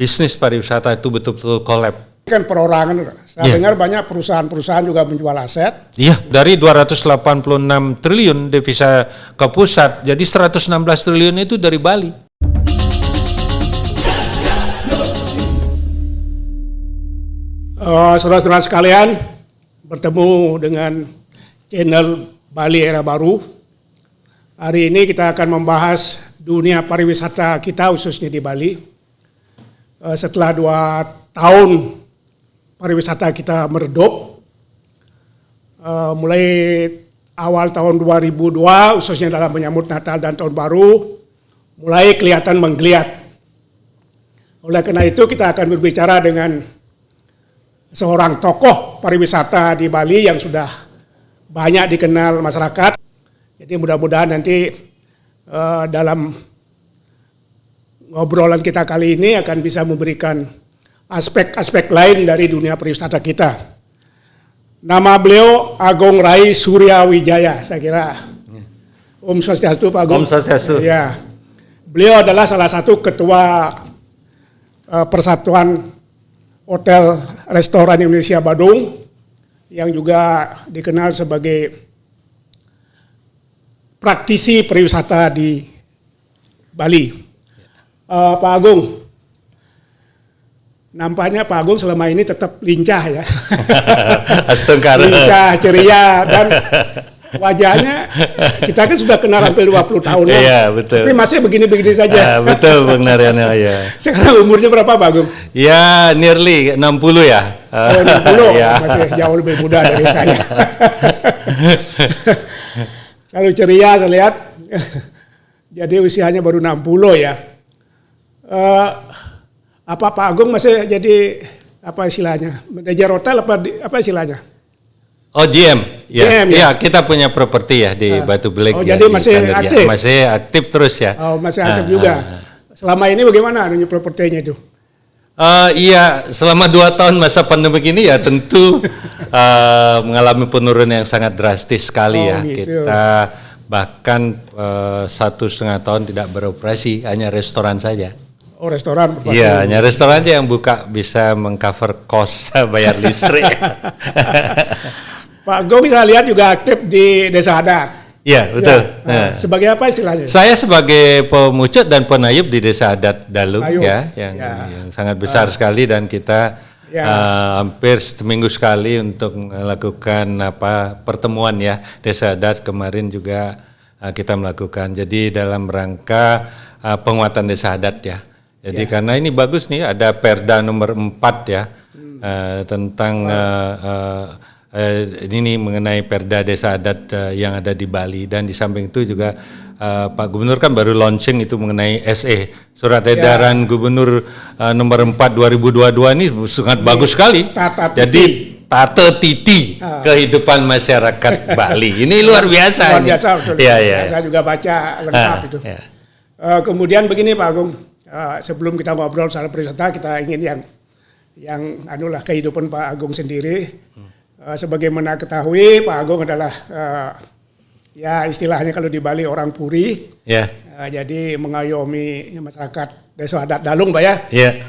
bisnis pariwisata itu betul-betul collab. Kan perorangan, saya dengar banyak perusahaan-perusahaan juga menjual aset. Iya, dari 286 triliun devisa ke pusat, jadi 116 triliun itu dari Bali. Saudara-saudara sekalian, bertemu dengan channel Bali Era Baru. Hari ini kita akan membahas dunia pariwisata kita khususnya di Bali. Setelah 2 tahun pariwisata kita meredup, mulai awal tahun 2002 khususnya dalam menyambut Natal dan Tahun Baru, mulai kelihatan menggeliat. Oleh karena itu kita akan berbicara dengan seorang tokoh pariwisata di Bali yang sudah banyak dikenal masyarakat. Jadi mudah-mudahan nanti dalam ngobrolan kita kali ini akan bisa memberikan aspek-aspek lain dari dunia pariwisata kita. Nama beliau Agung Rai Surya Wijaya, saya kira. Om Swastiastu, Pak Agung. Om Swastiastu. Ya. Beliau adalah salah satu ketua Persatuan Hotel Restoran Indonesia Badung, yang juga dikenal sebagai praktisi pariwisata di Bali. Pak Agung, nampaknya Pak Agung selama ini tetap lincah ya. Astengkara. Lincah, ceria, dan wajahnya kita kan sudah kenal hampir 20 tahun ya. Iya, betul. Tapi masih begini-begini saja. Betul, Bang Narayana, ya. Sekarang umurnya berapa Pak Agung? Ya, nearly 60 ya. 60, ya. masih jauh lebih muda dari saya. Kalau ceria saya lihat, jadi usianya baru 60 ya. Apa Pak Agung masih jadi apa istilahnya, manajer hotel apa istilahnya? Oh, GM. Ya. GM, ya? Ya, kita punya properti ya di Batu Belik. Oh, ya, jadi di masih Sanur, aktif? Ya. Masih aktif terus ya. Oh, masih aktif juga. Selama ini bagaimana punya propertinya itu? Iya, selama 2 tahun masa pandemi ini ya tentu mengalami penurunan yang sangat drastis sekali ya. Gitu. Kita bahkan 1,5 tahun tidak beroperasi, hanya restoran saja. Oh, restoran. Iya, hanya restoran aja yang buka bisa mengcover cost bayar listrik. Pak Agung bisa lihat juga aktif di Desa Adat. Iya, betul. Ya. Sebagai apa istilahnya? Saya sebagai pemucut dan penayub di Desa Adat Dalung ya, yang sangat besar sekali, dan kita hampir seminggu sekali untuk melakukan pertemuan ya Desa Adat. Kemarin juga kita melakukan. Jadi dalam rangka penguatan Desa Adat ya. Jadi karena ini bagus nih, ada Perda nomor 4 ya tentang ini mengenai Perda Desa Adat yang ada di Bali, dan di samping itu juga Pak Gubernur kan baru launching itu mengenai SE, Surat Edaran Gubernur nomor 4 2022 ini sangat bagus sekali. Jadi tata titi kehidupan masyarakat Bali. Ini luar biasa. Luar biasa, betul. Ya. Saya juga baca lengkap itu. Ya. Kemudian begini Pak Agung, sebelum kita ngobrol soal pariwisata, kita ingin yang anulah kehidupan Pak Agung sendiri. Sebagaimana ketahui, Pak Agung adalah ya istilahnya kalau di Bali orang puri. Yeah. Jadi mengayomi masyarakat Desa Adat Dalung, Pak ya. Yeah.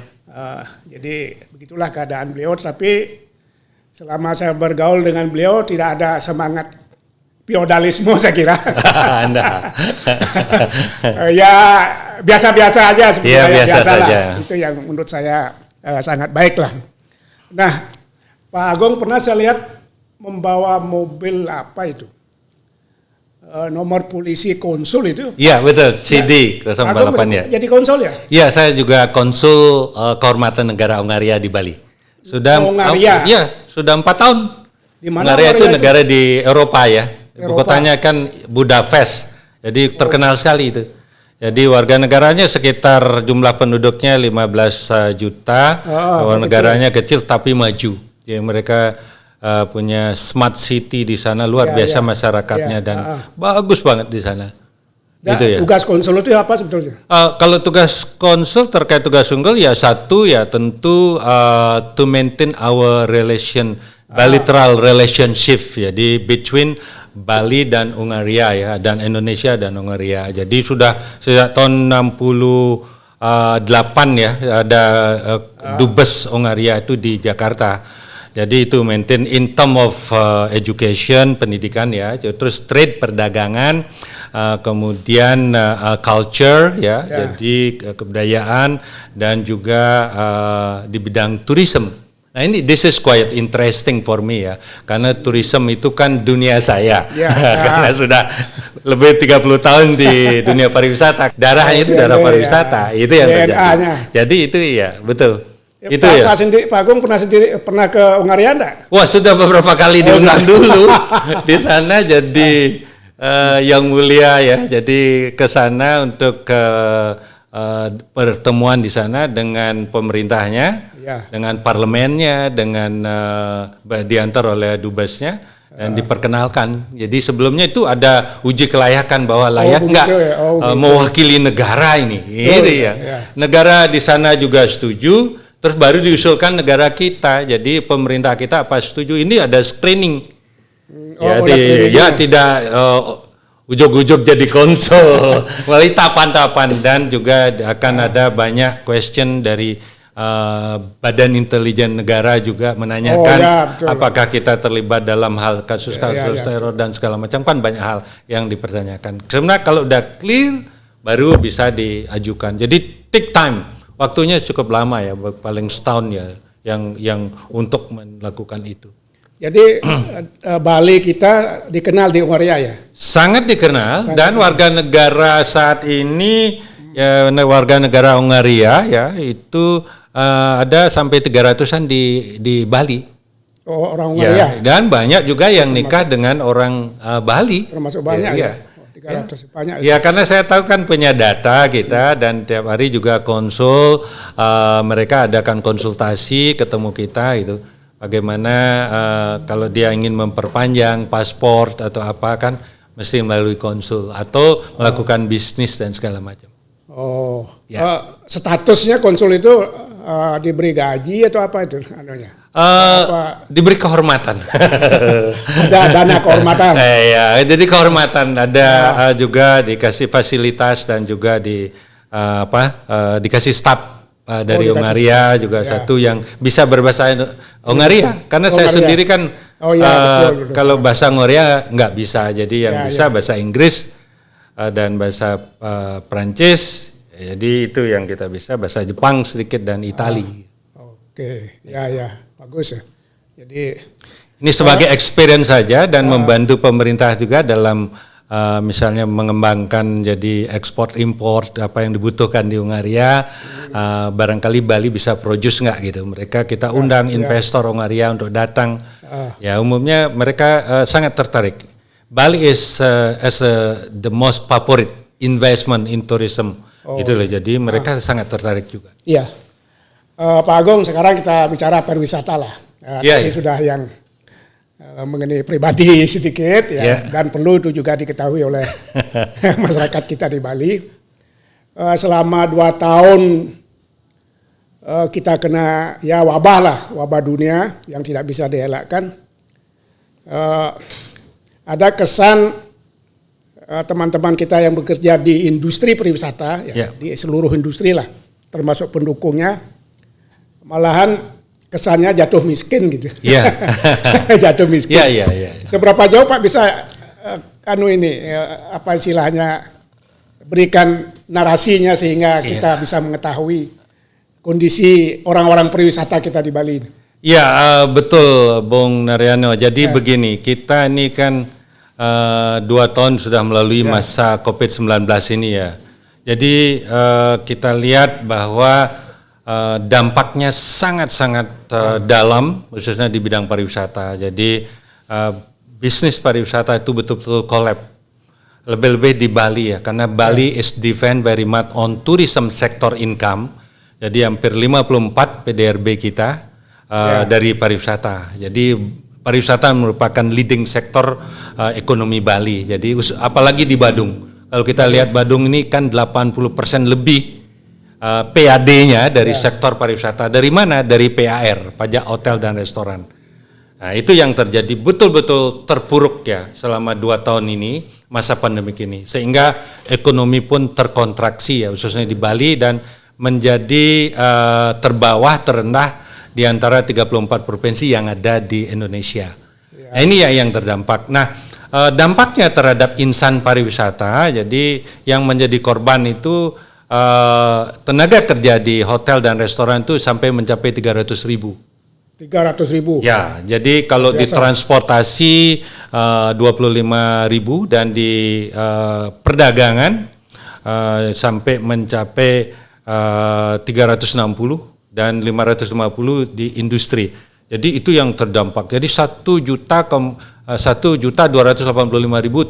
Jadi begitulah keadaan beliau. Tapi selama saya bergaul dengan beliau tidak ada semangat feodalisme saya kira. Ya biasa-biasa aja sebenarnya. Yeah, biasa lah. saja. Itu yang menurut saya sangat baik lah. Nah, Pak Agung pernah saya lihat membawa mobil apa itu? Nomor polisi konsul itu. Iya betul, CD 048 ya. Jadi konsul ya? Iya, saya juga konsul kehormatan negara Hongaria di Bali. Sudah Hongaria? Iya, sudah 4 tahun. Di mana Hongaria itu negara di Eropa ya. Ibu kotanya kan Budapest. Jadi terkenal sekali itu. Jadi warga negaranya sekitar jumlah penduduknya 15 juta. Negaranya kecil tapi maju. Ya, mereka punya smart city di sana, luar biasa masyarakatnya dan bagus banget di sana. Nah, gitu ya. Tugas konsul itu apa sebetulnya? Kalau tugas konsul terkait tugas unggul ya satu ya tentu to maintain our bilateral relationship ya di between Bali dan Hongaria ya, dan Indonesia dan Hongaria. Jadi sudah sejak tahun 60 2008 ya ada Dubes Hongaria itu di Jakarta. Jadi itu maintain in term of education, pendidikan ya, terus trade, perdagangan, kemudian culture ya, jadi kebudayaan dan juga di bidang tourism. Nah ini this is quite interesting for me ya, karena tourism itu kan dunia saya, karena sudah lebih 30 tahun di dunia pariwisata, darahnya itu darah pariwisata, itu yang terjadi. Jadi itu ya betul. Ya, itu Pak Agung pernah ke Hongaria enggak? Wah sudah beberapa kali diundang dulu di sana jadi yang mulia ya, jadi ke sana untuk pertemuan di sana dengan pemerintahnya, dengan parlemennya, dengan diantar oleh dubesnya dan diperkenalkan. Jadi sebelumnya itu ada uji kelayakan bahwa layak nggak mewakili negara ini, gitu ya. Negara di sana juga setuju. Terus baru diusulkan negara kita, jadi pemerintah kita apa setuju, ini ada screening, tidak ujuk-ujuk jadi konsul, melalui tahapan-tahapan dan juga akan ada banyak question dari Badan Intelijen Negara juga menanyakan apakah kita terlibat dalam hal kasus-kasus teror dan segala macam, kan banyak hal yang dipertanyakan. Sebenarnya kalau udah clear baru bisa diajukan, jadi take time. Waktunya cukup lama ya, paling setahun ya, yang untuk melakukan itu. Jadi Bali kita dikenal di Hongaria ya? Sangat dikenal, dan warga negara saat ini, ya, warga negara Hongaria ya, itu ada sampai 300-an di Bali. Oh, orang Hongaria? Ya, dan banyak juga yang nikah dengan orang Bali. Termasuk banyak ya? 300 banyak. Ya karena saya tahu kan punya data kita dan tiap hari juga konsul, mereka adakan konsultasi, ketemu kita itu bagaimana kalau dia ingin memperpanjang paspor atau apa kan mesti melalui konsul atau melakukan bisnis dan segala macam. Oh, ya. Statusnya konsul itu diberi gaji atau apa itu anunya? Diberi kehormatan. Ada dana kehormatan. Ya, jadi kehormatan ada juga dikasih fasilitas dan juga dikasih staf dari Hongaria juga satu yang bisa berbahasa Hongaria karena saya sendiri kan betul. Kalau bahasa Hongaria nggak bisa, jadi yang bisa bahasa Inggris dan bahasa Prancis. Jadi itu yang kita bisa, bahasa Jepang sedikit dan Itali. Oke, ya. Bagus ya. Jadi ini sebagai experience saja dan membantu pemerintah juga dalam misalnya mengembangkan jadi ekspor import apa yang dibutuhkan di Hongaria. Barangkali Bali bisa produce nggak gitu. Kita undang investor Hongaria untuk datang. Ya umumnya mereka sangat tertarik. Bali is the most favorite investment in tourism. Gitu loh. Jadi mereka sangat tertarik juga. Iya. Pak Agung, sekarang kita bicara pariwisata lah. Ini sudah yang mengenai pribadi sedikit ya, dan perlu itu juga diketahui oleh masyarakat kita di Bali. Selama 2 tahun kita kena wabah dunia yang tidak bisa dielakkan. Ada kesan teman-teman kita yang bekerja di industri pariwisata, di seluruh industri lah, termasuk pendukungnya. Malahan kesannya jatuh miskin gitu. Iya. Jatuh miskin. Iya. Seberapa jauh Pak bisa apa istilahnya, berikan narasinya sehingga kita bisa mengetahui kondisi orang-orang pariwisata kita di Bali. Iya, betul Bung Naryano. Jadi begini, kita ini kan 2 tahun sudah melalui masa COVID-19 ini ya. Jadi kita lihat bahwa dampaknya sangat-sangat dalam, khususnya di bidang pariwisata. Jadi bisnis pariwisata itu betul-betul collapse. Lebih-lebih di Bali ya, karena Bali is depend very much on tourism sector income. Jadi hampir 54 PDRB kita dari pariwisata. Jadi pariwisata merupakan leading sektor ekonomi Bali. Jadi apalagi di Badung. Kalau kita lihat Badung ini kan 80% lebih PAD-nya dari sektor pariwisata. Dari mana? Dari PAR, pajak hotel dan restoran. Nah, itu yang terjadi betul-betul terpuruk ya selama 2 tahun ini, masa pandemik ini. Sehingga ekonomi pun terkontraksi ya, khususnya di Bali, dan menjadi terbawah terendah di antara 34 provinsi yang ada di Indonesia. Nah, ini ya yang terdampak. Nah, dampaknya terhadap insan pariwisata, jadi yang menjadi korban itu tenaga kerja di hotel dan restoran itu sampai mencapai 300.000. 300.000. Ya, jadi kalau di transportasi 25.000 dan di perdagangan sampai mencapai 360 dan 550 di industri. Jadi itu yang terdampak. Jadi 1.285.000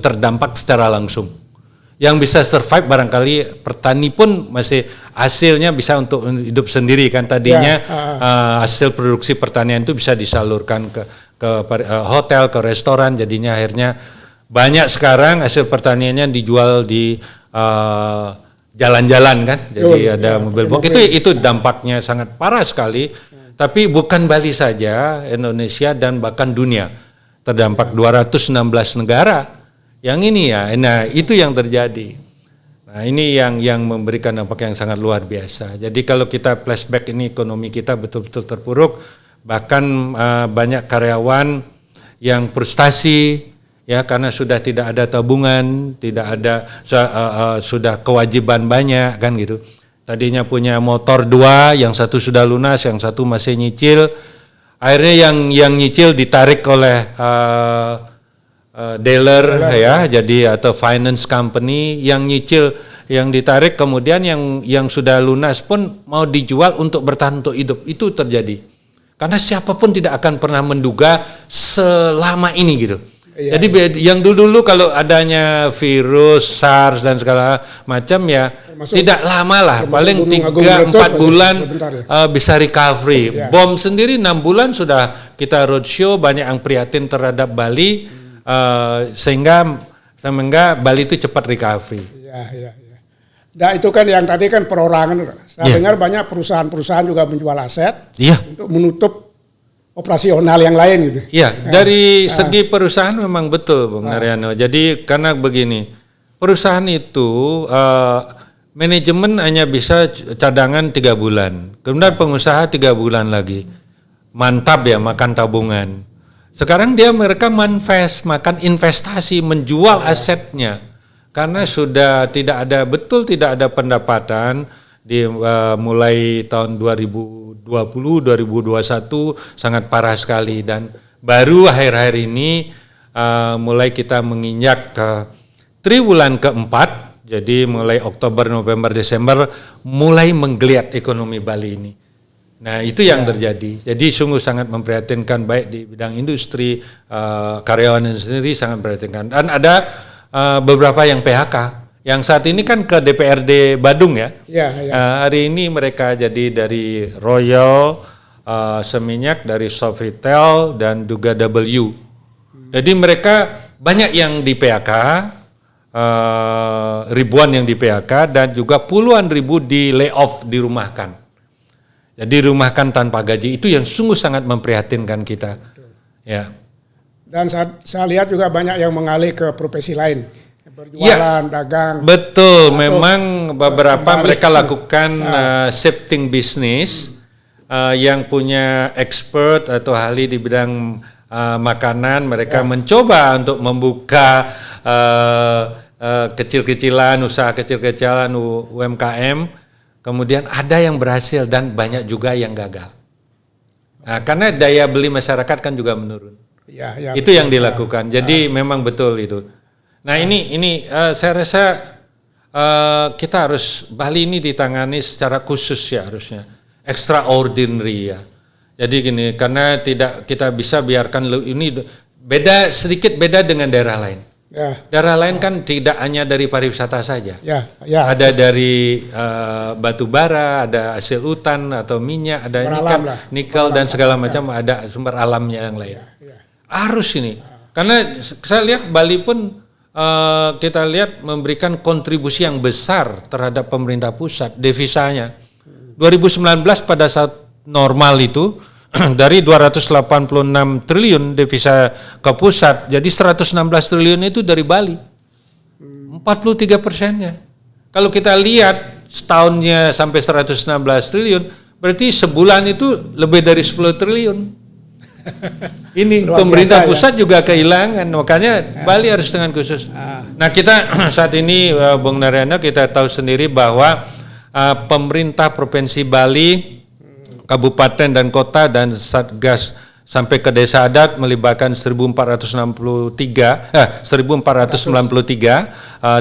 terdampak secara langsung. Yang bisa survive barangkali petani pun masih hasilnya bisa untuk hidup sendiri kan, tadinya hasil produksi pertanian itu bisa disalurkan ke hotel, ke restoran, jadinya akhirnya banyak sekarang hasil pertaniannya dijual di jalan-jalan kan, jadi ada mobil box. Itu dampaknya sangat parah sekali. Tapi bukan Bali saja, Indonesia dan bahkan dunia terdampak 216 negara. Yang ini ya, nah itu yang terjadi. Nah ini yang memberikan dampak yang sangat luar biasa. Jadi kalau kita flashback ini ekonomi kita betul-betul terpuruk, bahkan banyak karyawan yang frustasi ya karena sudah tidak ada tabungan, tidak ada sudah kewajiban banyak kan gitu. Tadinya punya motor 2, yang satu sudah lunas, yang satu masih nyicil. Akhirnya yang nyicil ditarik oleh dealer ya, jadi atau finance company yang nyicil yang ditarik, kemudian yang sudah lunas pun mau dijual untuk bertahan untuk hidup. Itu terjadi karena siapapun tidak akan pernah menduga selama ini gitu. Jadi yang dulu kalau adanya virus SARS dan segala macam ya tidak lama lah, paling 3-4 bulan bisa recovery. Bom sendiri 6 bulan sudah kita roadshow, banyak yang prihatin terhadap Bali. Sehingga Bali itu cepat recovery. Iya. Nah itu kan yang tadi kan perorangan. Saya dengar banyak perusahaan-perusahaan juga menjual aset untuk menutup operasional yang lain gitu. Iya, dari segi perusahaan memang betul Bung Naryono. Jadi karena begini, perusahaan itu manajemen hanya bisa cadangan 3 bulan. Kemudian pengusaha 3 bulan lagi. Mantap ya, makan tabungan. Sekarang mereka makan investasi, menjual asetnya karena sudah tidak ada pendapatan di mulai tahun 2020 2021 sangat parah sekali, dan baru akhir-akhir ini mulai kita menginjak ke triwulan keempat, jadi mulai Oktober, November, Desember mulai menggeliat ekonomi Bali ini. Nah itu yang terjadi. Jadi sungguh sangat memprihatinkan, baik di bidang industri, karyawan sendiri sangat memprihatinkan. Dan ada beberapa yang PHK. Yang saat ini kan ke DPRD Badung ya. Hari ini mereka jadi dari Royal, Seminyak, dari Sofitel dan juga W. Jadi mereka banyak yang di PHK, ribuan yang di PHK dan juga puluhan ribu di layoff, dirumahkan. Jadi rumahkan tanpa gaji, itu yang sungguh sangat memprihatinkan kita. Ya. Dan saya lihat juga banyak yang mengalih ke profesi lain, berjualan, dagang. Betul, memang beberapa mereka lakukan shifting business, yang punya expert atau ahli di bidang makanan, mereka mencoba untuk membuka kecil-kecilan, usaha kecil-kecilan UMKM. Kemudian ada yang berhasil dan banyak juga yang gagal. Nah, karena daya beli masyarakat kan juga menurun. Itu yang dilakukan. Jadi memang betul itu. Nah ini saya rasa kita harus, Bali ini ditangani secara khusus ya harusnya. Extraordinary ya. Jadi gini, karena tidak kita bisa biarkan ini sedikit beda dengan daerah lain. Daerah lain kan tidak hanya dari pariwisata saja, ada dari batu bara, ada hasil hutan atau minyak, ada nikel dan segala macam, ada sumber alamnya yang lain. Harus ini, karena saya lihat Bali pun kita lihat memberikan kontribusi yang besar terhadap pemerintah pusat, devisanya. 2019 pada saat normal itu dari 286 triliun devisa ke pusat, jadi 116 triliun itu dari Bali, 43%-nya. Kalau kita lihat setahunnya sampai 116 triliun, berarti sebulan itu lebih dari 10 triliun. Ini Luar pemerintah biasa, pusat juga kehilangan, makanya Bali harus dengan khusus. Nah kita saat ini Bung Narayana, kita tahu sendiri bahwa pemerintah Provinsi Bali, kabupaten dan kota dan satgas sampai ke desa adat melibatkan 1493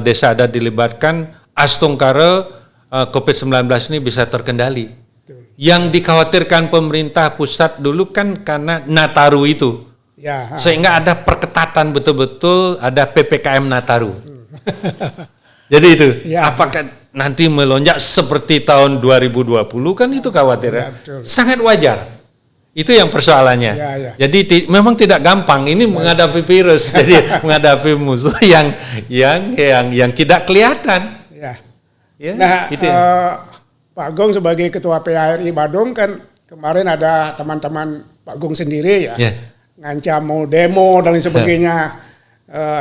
desa adat dilibatkan. Astungkara COVID-19 ini bisa terkendali. Yang dikhawatirkan pemerintah pusat dulu kan karena Nataru itu. Ya. Sehingga ada perketatan betul-betul, ada PPKM Nataru. Jadi itu, apakah nanti melonjak seperti tahun 2020 kan itu khawatir ya. Sangat wajar. Itu yang persoalannya. Jadi memang tidak gampang ini menghadapi virus. Jadi menghadapi musuh yang tidak kelihatan. Ya, nah, itu Pak Gong sebagai Ketua PARI Badung kan kemarin ada teman-teman Pak Gong sendiri ngancam mau demo dan lain sebagainya.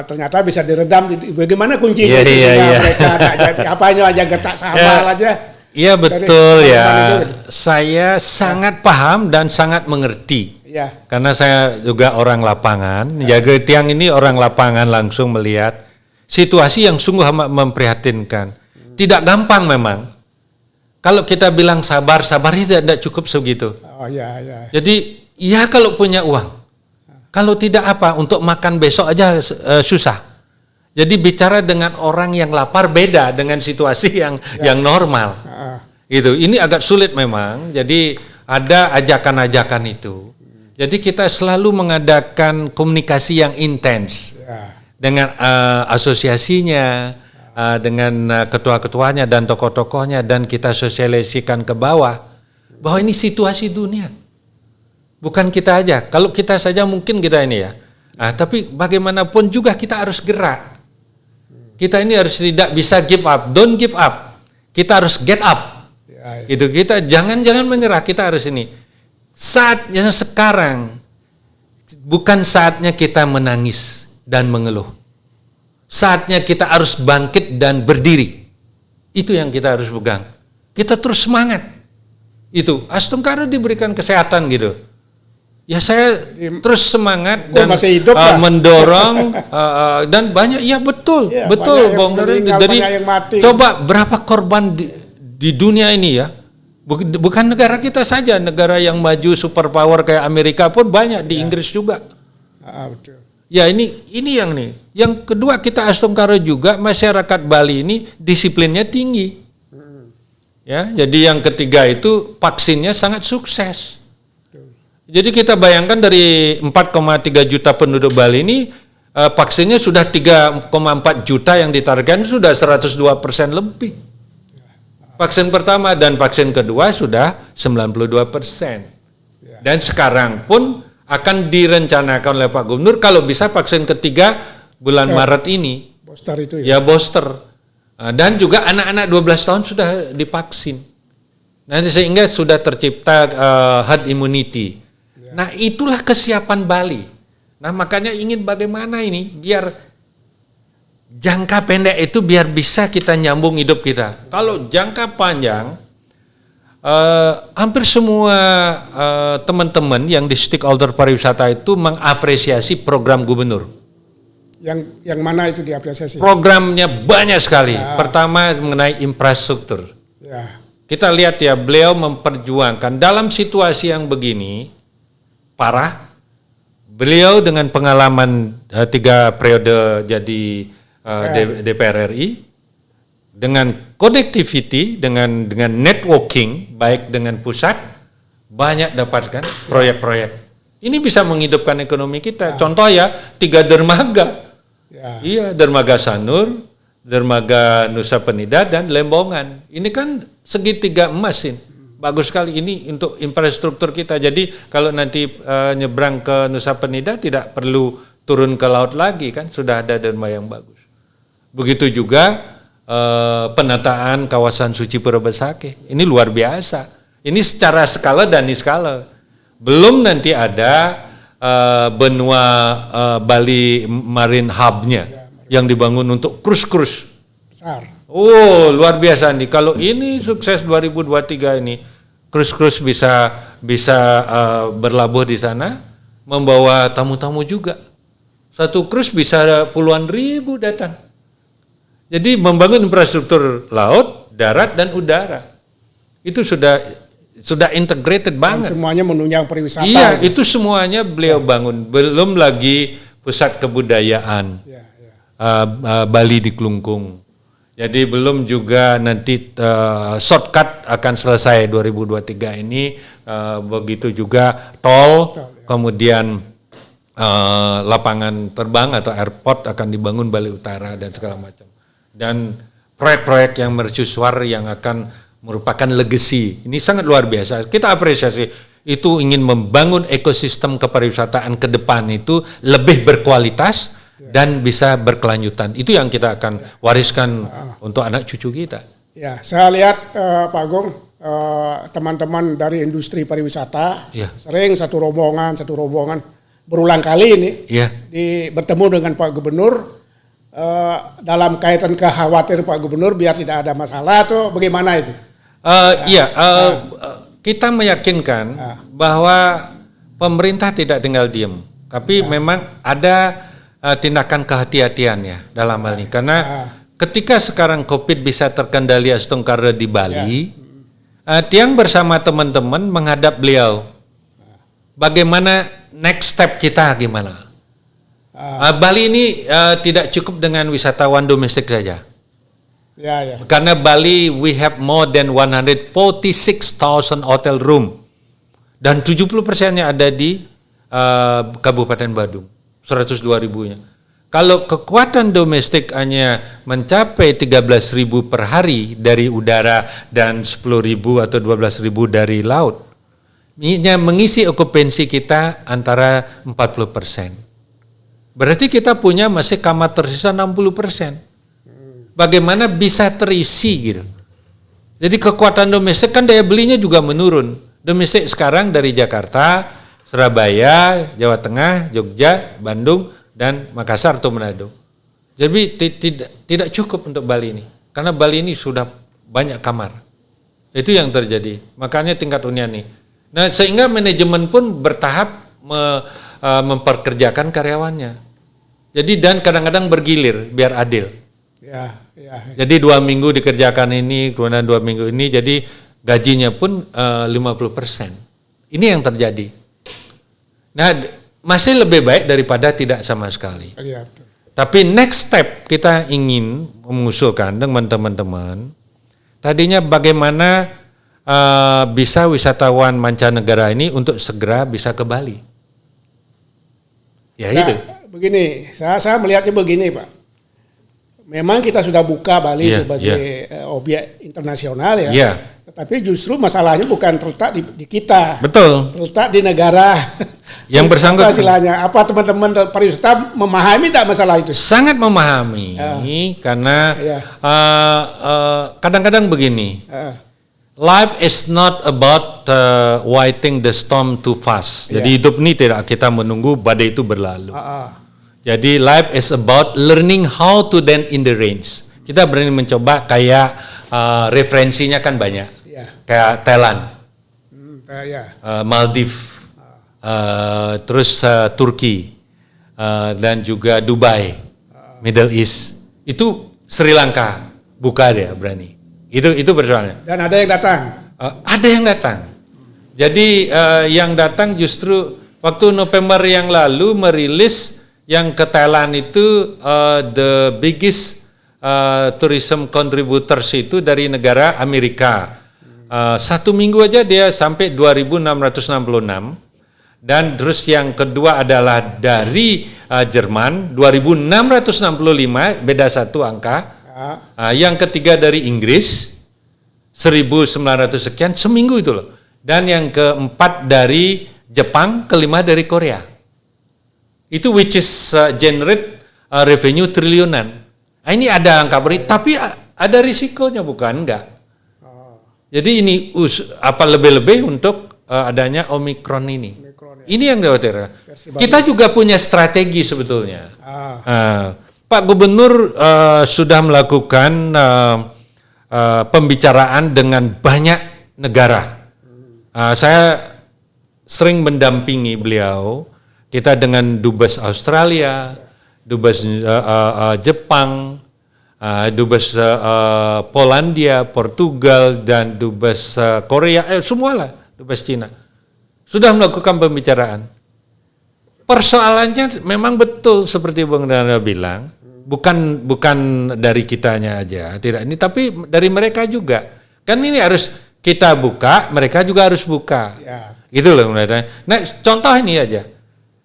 Ternyata bisa diredam. Bagaimana kuncinya? Mereka apanya aja getak sama aja. Iya betul ya. Saya sangat paham dan sangat mengerti. Karena saya juga orang lapangan. Jaga tiang ini orang lapangan langsung melihat situasi yang sungguh amat memprihatinkan. Tidak gampang memang. Kalau kita bilang sabar itu tidak cukup segitu. Jadi ya kalau punya uang. Kalau tidak apa, untuk makan besok aja susah. Jadi bicara dengan orang yang lapar beda dengan situasi yang normal. Gitu. Ini agak sulit memang. Jadi ada ajakan-ajakan itu. Jadi kita selalu mengadakan komunikasi yang intens dengan asosiasinya, dengan ketua-ketuanya dan tokoh-tokohnya, dan kita sosialisasikan ke bawah bahwa ini situasi dunia. Bukan kita aja. Kalau kita saja mungkin kita ini ya. Tapi bagaimanapun juga kita harus gerak. Kita ini harus tidak bisa give up. Don't give up. Kita harus get up. Itu kita jangan menyerah. Kita harus ini. Saatnya sekarang bukan saatnya kita menangis dan mengeluh. Saatnya kita harus bangkit dan berdiri. Itu yang kita harus pegang. Kita terus semangat. Itu Astungkara diberikan kesehatan gitu. Ya saya terus semangat dan mendorong dan banyak betul Bang dari coba berapa korban di dunia ini ya. Bukan negara kita saja, negara yang maju superpower kayak Amerika pun banyak, di Inggris juga. Betul. Ya ini yang nih. Yang kedua kita Astungkara juga masyarakat Bali ini disiplinnya tinggi. Ya, jadi yang ketiga itu vaksinnya sangat sukses. Jadi kita bayangkan dari 4,3 juta penduduk Bali ini vaksinnya sudah 3,4 juta yang ditargetkan, sudah 102% lebih. Vaksin pertama dan vaksin kedua sudah 92%. Dan sekarang pun akan direncanakan oleh Pak Gubernur kalau bisa vaksin ketiga bulan Maret ini. Booster itu ya? Ya booster. Dan juga anak-anak 12 tahun sudah divaksin. Nah sehingga sudah tercipta herd immunity. Nah itulah kesiapan Bali. Nah makanya ingin bagaimana ini biar jangka pendek itu biar bisa kita nyambung hidup kita. Kalau jangka panjang, hampir semua teman-teman yang di stakeholder pariwisata itu mengapresiasi program gubernur. Yang mana itu diapresiasi? Programnya banyak sekali. Pertama mengenai infrastruktur. Kita lihat ya, beliau memperjuangkan dalam situasi yang begini parah. Beliau dengan pengalaman 3 periode jadi DPR RI, dengan connectivity, dengan networking baik dengan pusat, banyak dapatkan proyek-proyek. Ini bisa menghidupkan ekonomi kita. Contoh ya 3 dermaga. Iya, dermaga Sanur, dermaga Nusa Penida dan Lembongan. Ini kan segitiga emas ini. Bagus sekali ini untuk infrastruktur kita. Jadi kalau nanti nyebrang ke Nusa Penida tidak perlu turun ke laut lagi kan, sudah ada dermaga yang bagus. Begitu juga penataan kawasan suci Pura Besakih. Ini luar biasa. Ini secara skala dan niskala. Belum nanti ada benua Bali Marine Hub-nya yang dibangun untuk cruise Oh, luar biasa nih. Kalau ini sukses 2023 ini, cruise bisa berlabuh di sana, membawa tamu-tamu juga. Satu cruise bisa puluhan ribu datang. Jadi membangun infrastruktur laut, darat dan udara. Itu sudah integrated banget. Dan semuanya menunjang pariwisata. Iya, itu semuanya beliau bangun. Belum lagi pusat kebudayaan. Bali di Kelungkung. Jadi belum juga nanti shortcut akan selesai 2023 ini, begitu juga tol, kemudian lapangan terbang atau airport akan dibangun Bali Utara dan segala macam. Dan proyek-proyek yang mercusuar yang akan merupakan legacy. Ini sangat luar biasa. Kita apresiasi itu, ingin membangun ekosistem kepariwisataan ke depan itu lebih berkualitas dan bisa berkelanjutan. Itu yang kita akan wariskan untuk anak cucu kita. Ya, saya lihat Pak Agung, teman-teman dari industri pariwisata sering satu rombongan berulang kali ini bertemu dengan Pak Gubernur dalam kaitan khawatir Pak Gubernur biar tidak ada masalah atau bagaimana itu? Kita meyakinkan bahwa pemerintah tidak tinggal diam, tapi memang ada tindakan kehati-hatian ya dalam hal ini, karena ketika sekarang COVID bisa terkendali astungkara di Bali, Tiang bersama teman-teman menghadap beliau, bagaimana next step kita gimana? Bali ini tidak cukup dengan wisatawan domestik saja. Karena Bali we have more than 146,000 hotel room dan 70%-nya ada di Kabupaten Badung, 102.000-nya. Kalau kekuatan domestik hanya mencapai 13.000 per hari dari udara dan 10.000 atau 12.000 dari laut, mengisi okupansi kita antara 40%. Berarti kita punya masih kamar tersisa 60%. Bagaimana bisa terisi gitu. Jadi kekuatan domestik kan daya belinya juga menurun. Domestik sekarang dari Jakarta, Surabaya, Jawa Tengah, Jogja, Bandung, dan Makassar atau Manado. Jadi tidak cukup untuk Bali ini. Karena Bali ini sudah banyak kamar. Itu yang terjadi. Makanya tingkat hunian nih. Nah, sehingga manajemen pun bertahap memperkerjakan karyawannya. Jadi dan kadang-kadang bergilir biar adil. Jadi 2 minggu dikerjakan ini, kemudian 2 minggu ini, jadi gajinya pun 50%. Ini yang terjadi. Nah, masih lebih baik daripada tidak sama sekali. Tapi next step kita ingin mengusulkan dengan teman-teman, tadinya bagaimana bisa wisatawan mancanegara ini untuk segera bisa ke Bali. Itu. Begini, saya melihatnya begini Pak. Memang kita sudah buka Bali sebagai objek internasional ya. Tetapi justru masalahnya bukan terletak di kita. Betul. Terletak di negara yang bersangkutan. Istilahnya apa teman-teman pariwisata memahami tidak masalah itu? Sangat memahami karena kadang-kadang begini. Life is not about waiting the storm too fast. Jadi hidup ini tidak kita menunggu badai itu berlalu. Jadi life is about learning how to dance in the rains. Kita berani mencoba kayak referensinya kan banyak. Kayak Thailand, Maldives, terus Turki, dan juga Dubai, Middle East. Itu Sri Lanka buka dia berani. Itu persoalannya. Dan ada yang datang. Ada yang datang. Jadi yang datang justru waktu November yang lalu merilis yang ke Thailand itu the biggest tourism contributors itu dari negara Amerika. 1 minggu aja dia sampai 2.666 dan terus yang kedua adalah dari Jerman 2.665, beda 1 angka. Yang ketiga dari Inggris 1.900 sekian seminggu itu loh. Dan yang keempat dari Jepang, kelima dari Korea. Itu which is generate revenue triliunan. Ini ada angka beri, tapi ada risikonya bukan enggak. Jadi ini lebih-lebih untuk adanya Omikron ini. Ini yang khawatir. Kita juga punya strategi sebetulnya. Pak Gubernur sudah melakukan pembicaraan dengan banyak negara. Saya sering mendampingi beliau. Kita dengan Dubes Australia, Dubes Jepang, Dubes Polandia, Portugal, dan Dubes Korea, semualah, Dubes Cina. Sudah melakukan pembicaraan. Persoalannya memang betul seperti Bung Nana bilang, bukan dari kitanya aja, tidak ini, tapi dari mereka juga. Kan ini harus kita buka, mereka juga harus buka. Ya. Gitu loh. Nah, contoh ini aja.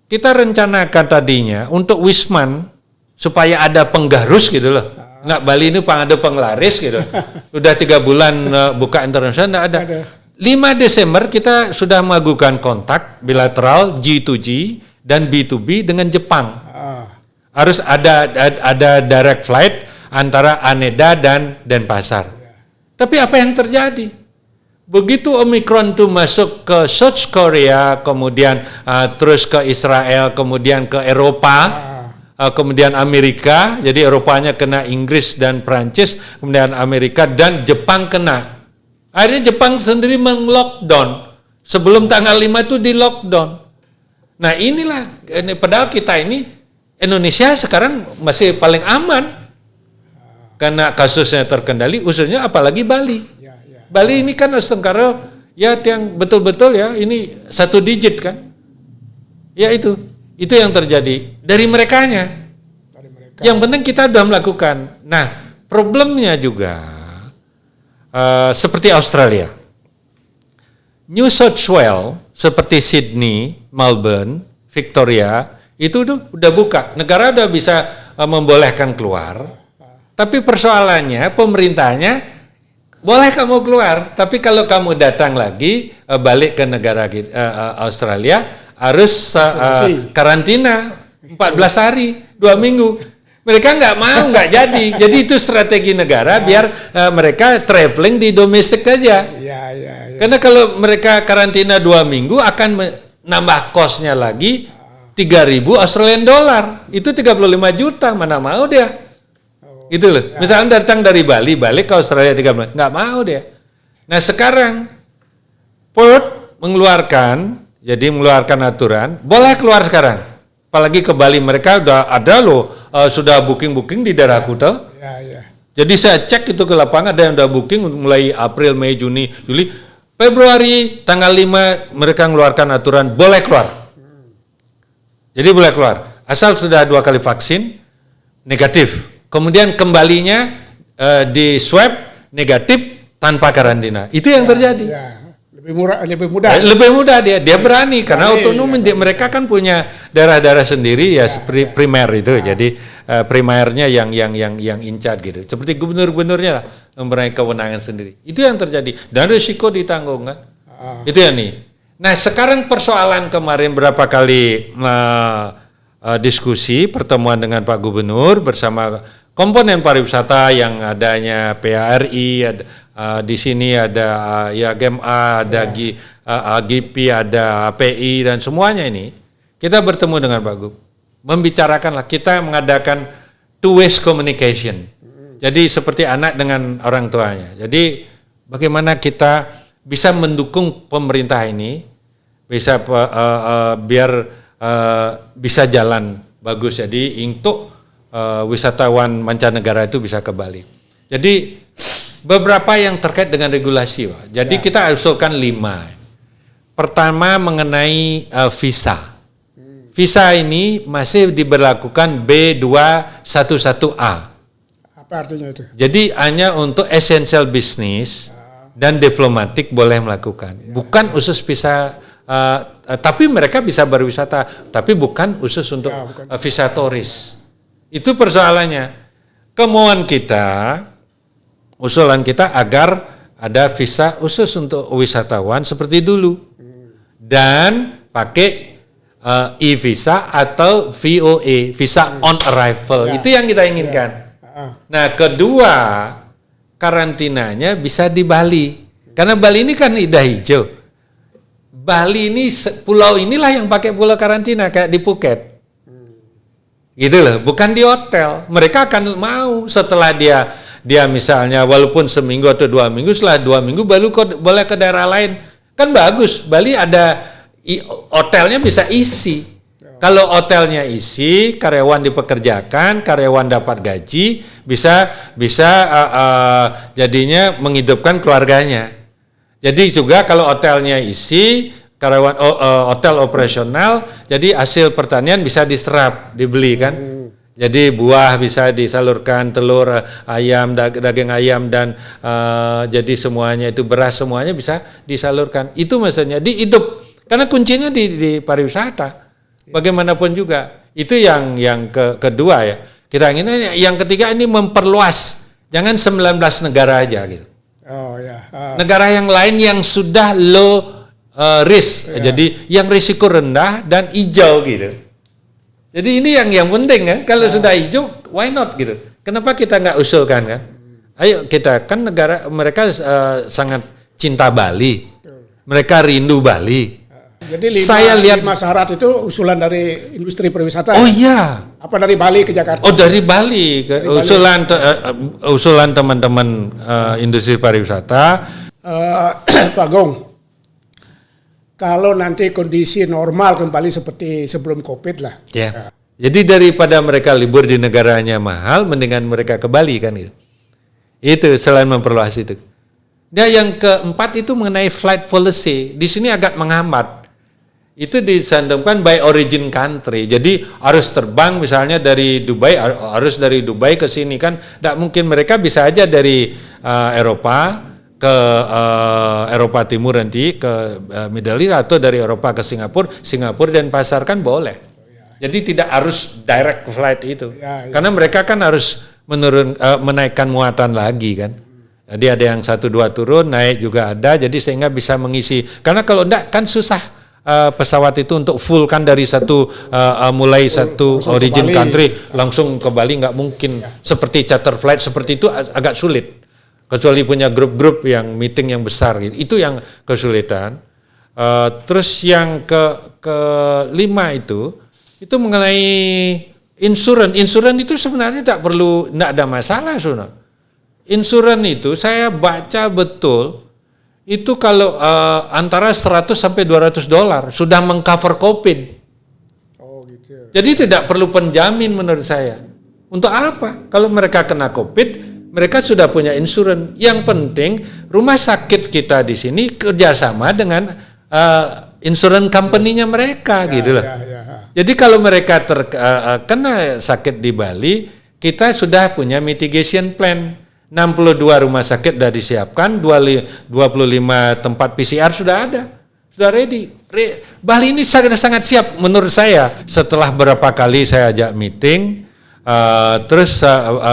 Kita rencanakan tadinya untuk Wisman supaya ada penggarus gitu loh. Nggak, Bali ini ada penglaris gitu. Udah 3 bulan buka internasional, nggak ada. 5 Desember kita sudah mengajukan kontak bilateral G2G dan B2B dengan Jepang. Harus ada direct flight antara Haneda dan Denpasar. Tapi apa yang terjadi? Begitu Omicron itu masuk ke South Korea, kemudian terus ke Israel, kemudian ke Eropa, kemudian Amerika, jadi Eropanya kena Inggris dan Prancis, kemudian Amerika dan Jepang kena. Akhirnya Jepang sendiri meng-lockdown. Sebelum tanggal 5 itu di lockdown. Nah inilah, padahal kita ini, Indonesia sekarang masih paling aman. Karena kasusnya terkendali, khususnya apalagi Bali. Bali ini kan Tenggara, ya yang betul-betul ya, ini 1 digit kan. Ya itu yang terjadi. Dari merekanya. Yang penting kita sudah melakukan. Nah problemnya juga, seperti Australia. New South Wales, seperti Sydney, Melbourne, Victoria, itu udah buka. Negara udah bisa membolehkan keluar. Tapi persoalannya pemerintahnya boleh kamu keluar, tapi kalau kamu datang lagi balik ke negara Australia harus karantina 14 hari, 2 minggu. Mereka nggak mau, nggak jadi. Jadi itu strategi negara biar mereka traveling di domestik aja. Karena kalau mereka karantina 2 minggu akan nambah kosnya lagi 3.000 Australian dollar. Itu 35 juta, mana mau dia. Gitu loh. Misalnya datang dari Bali, balik ke Australia 3 bulan, nggak mau dia. Nah sekarang Perth mengeluarkan aturan, boleh keluar sekarang. Apalagi ke Bali, mereka udah ada loh, sudah booking di daerah Kuta. Jadi saya cek itu ke lapangan, ada yang udah booking mulai April, Mei, Juni, Juli. Februari tanggal 5 mereka mengeluarkan aturan boleh keluar. Jadi boleh keluar. Asal sudah 2 kali vaksin, negatif. Kemudian kembalinya di swab negatif tanpa karantina. Itu yang terjadi. Lebih mudah. Lebih mudah dia berani karena otonom mereka kan punya daerah-daerah sendiri ya, seperti primer itu. Jadi primernya yang in charge gitu. Seperti gubernur-gubernurnya lah mempunyai kewenangan sendiri. Itu yang terjadi dan risiko ditanggung kan. Itu ya nih. Nah, sekarang persoalan kemarin berapa kali diskusi pertemuan dengan Pak Gubernur bersama komponen pariwisata yang adanya PARI, di sini ada GMA, ada GIPI, ada API dan semuanya ini kita bertemu dengan Pak Gub, membicarakanlah, kita mengadakan two-ways communication. Jadi seperti anak dengan orang tuanya. Jadi bagaimana kita bisa mendukung pemerintah ini bisa biar bisa jalan bagus. Jadi untuk wisatawan mancanegara itu bisa ke Bali. Jadi beberapa yang terkait dengan regulasi, Pak. Jadi kita usulkan 5. Pertama mengenai visa. Visa ini masih diberlakukan B211A. Apa artinya itu? Jadi hanya untuk essential business dan diplomatik boleh melakukan. Bukan khusus visa, tapi mereka bisa berwisata, tapi bukan khusus untuk visa turis. Itu persoalannya. Kemauan kita, usulan kita agar ada visa khusus untuk wisatawan seperti dulu. Dan pakai e-visa atau VOA, visa on arrival. Itu yang kita inginkan. Nah, kedua, karantinanya bisa di Bali. Karena Bali ini kan lidah hijau. Bali ini, pulau inilah yang pakai pulau karantina kayak di Phuket. gitu loh, bukan di hotel. Mereka akan mau setelah dia misalnya walaupun seminggu atau 2 minggu, setelah 2 minggu baru boleh ke daerah lain. Kan bagus, Bali ada hotelnya bisa isi. Kalau hotelnya isi, karyawan dipekerjakan, karyawan dapat gaji, bisa jadinya menghidupkan keluarganya. Jadi juga kalau hotelnya isi, karyawan hotel operasional, jadi hasil pertanian bisa diserap, dibeli kan. Jadi buah bisa disalurkan, telur, ayam, daging ayam dan jadi semuanya itu beras semuanya bisa disalurkan. Itu maksudnya dihidup. Karena kuncinya di pariwisata. Bagaimanapun juga. Itu yang kedua ya. Kita ingin yang ketiga ini memperluas. Jangan 19 negara aja gitu. Oh ya. Negara yang lain yang sudah low risk, jadi yang risiko rendah dan hijau gitu. Jadi ini yang penting kan, kalau sudah hijau, why not gitu? Kenapa kita nggak usulkan kan? Ayo kita kan negara mereka sangat cinta Bali, mereka rindu Bali. Jadi Saya lihat 5 syarat itu usulan dari industri pariwisata. Oh iya. Apa dari Bali ke Jakarta? Oh dari Bali, usulan teman-teman industri pariwisata. Pak Gong, kalau nanti kondisi normal kembali seperti sebelum COVID lah. Ya. Jadi daripada mereka libur di negaranya mahal, mendingan mereka ke Bali kan gitu. Itu selain memperluas itu. Nah yang keempat itu mengenai flight policy. Di sini agak menghambat. Itu disantumkan by origin country. Jadi harus terbang misalnya dari Dubai, harus dari Dubai ke sini kan. Tidak mungkin, mereka bisa aja dari Eropa ke Eropa Timur nanti ke Middle East, atau dari Eropa ke Singapura dan pasar kan boleh. Jadi tidak harus direct flight itu. Karena mereka kan harus menaikkan muatan lagi kan. Jadi ada yang 1-2 turun, naik juga ada, jadi sehingga bisa mengisi. Karena kalau enggak kan susah pesawat itu untuk full kan dari mulai satu origin country langsung ke Bali, nggak mungkin. Seperti charter flight seperti itu agak sulit. Kecuali punya grup-grup yang meeting yang besar gitu. Itu yang kesulitan. Terus yang kelima itu mengenai insurans. Insurans itu sebenarnya tidak ada masalah sebenarnya. Insurans itu saya baca betul itu kalau antara 100 sampai $200 sudah mengcover COVID. Oh gitu. Jadi tidak perlu penjamin menurut saya. Untuk apa? Kalau mereka kena COVID, mereka sudah punya insurans. Yang penting rumah sakit kita di sini kerjasama dengan insurans company-nya mereka gitu loh. Jadi kalau mereka kena sakit di Bali, kita sudah punya mitigation plan. 62 rumah sakit sudah disiapkan, 25 tempat PCR sudah ada, sudah ready. Bali ini sangat siap menurut saya. Setelah berapa kali saya ajak meeting, terus